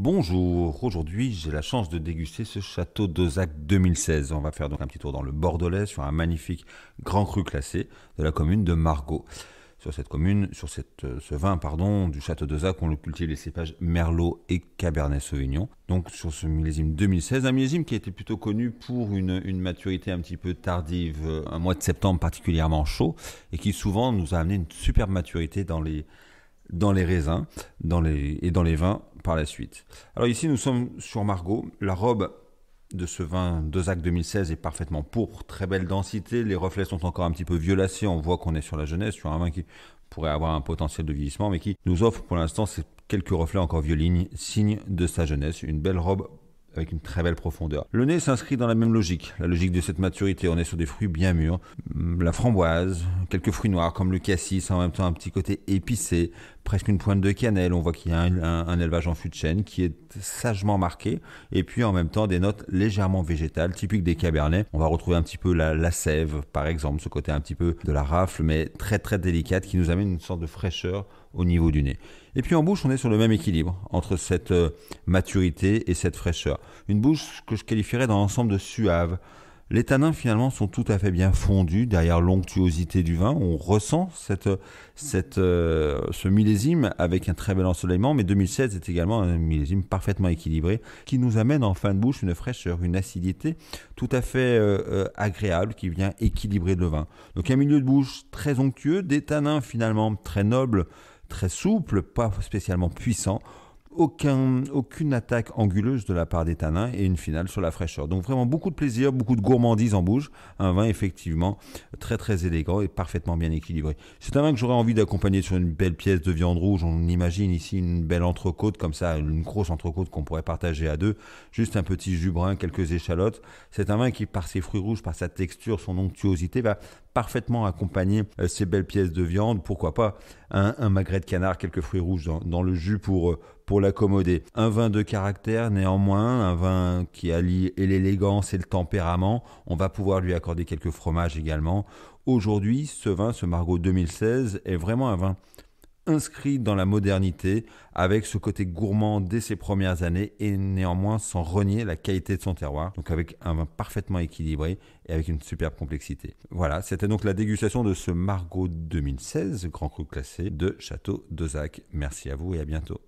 Bonjour, aujourd'hui j'ai la chance de déguster ce château d'Ozac 2016. On va faire donc un petit tour dans le Bordelais sur un magnifique grand cru classé de la commune de Margaux. Sur cette commune, ce vin du château d'Ozac, on le cultive les cépages Merlot et Cabernet Sauvignon. Donc sur ce millésime 2016, un millésime qui a été plutôt connu pour une maturité un petit peu tardive, un mois de septembre particulièrement chaud, et qui souvent nous a amené une superbe maturité dans les raisins et dans les vins par la suite. Alors ici, nous sommes sur Margaux. La robe de ce vin d'Ozac 2016 est parfaitement pourpre, très belle densité. Les reflets sont encore un petit peu violacés. On voit qu'on est sur la jeunesse, sur un vin qui pourrait avoir un potentiel de vieillissement, mais qui nous offre pour l'instant ces quelques reflets encore violignes, signe de sa jeunesse. Une belle robe avec une très belle profondeur. Le nez s'inscrit dans la même logique, la logique de cette maturité. On est sur des fruits bien mûrs, la framboise, quelques fruits noirs comme le cassis, en même temps un petit côté épicé, presque une pointe de cannelle. On voit qu'il y a un élevage en fût de chêne qui est sagement marqué, et puis en même temps des notes légèrement végétales, typiques des cabernets. On va retrouver un petit peu la sève, par exemple, ce côté un petit peu de la rafle, mais très très délicate, qui nous amène une sorte de fraîcheur au niveau du nez. Et puis en bouche, on est sur le même équilibre entre cette maturité et cette fraîcheur. Une bouche que je qualifierais dans l'ensemble de suave. Les tanins finalement sont tout à fait bien fondus derrière l'onctuosité du vin. On ressent ce millésime avec un très bel ensoleillement, mais 2016 est également un millésime parfaitement équilibré qui nous amène en fin de bouche une fraîcheur, une acidité tout à fait agréable qui vient équilibrer le vin. Donc un milieu de bouche très onctueux, des tanins finalement très nobles, très souples, pas spécialement puissants. Aucune attaque anguleuse de la part des tanins et une finale sur la fraîcheur. Donc vraiment beaucoup de plaisir, beaucoup de gourmandise en bouche. Un vin effectivement très très élégant et parfaitement bien équilibré. C'est un vin que j'aurais envie d'accompagner sur une belle pièce de viande rouge. On imagine ici une belle entrecôte comme ça, une grosse entrecôte qu'on pourrait partager à deux. Juste un petit jus brun, quelques échalotes. C'est un vin qui par ses fruits rouges, par sa texture, son onctuosité va parfaitement accompagner ces belles pièces de viande. Pourquoi pas un magret de canard, quelques fruits rouges dans le jus pour l'accommoder. Un vin de caractère néanmoins, un vin qui allie et l'élégance et le tempérament. On va pouvoir lui accorder quelques fromages également. Aujourd'hui, ce Margaux 2016 est vraiment un vin inscrit dans la modernité avec ce côté gourmand dès ses premières années et néanmoins sans renier la qualité de son terroir. Donc avec un vin parfaitement équilibré et avec une superbe complexité. Voilà, c'était donc la dégustation de ce Margaux 2016, grand cru classé de Château d'Ozac. Merci à vous et à bientôt.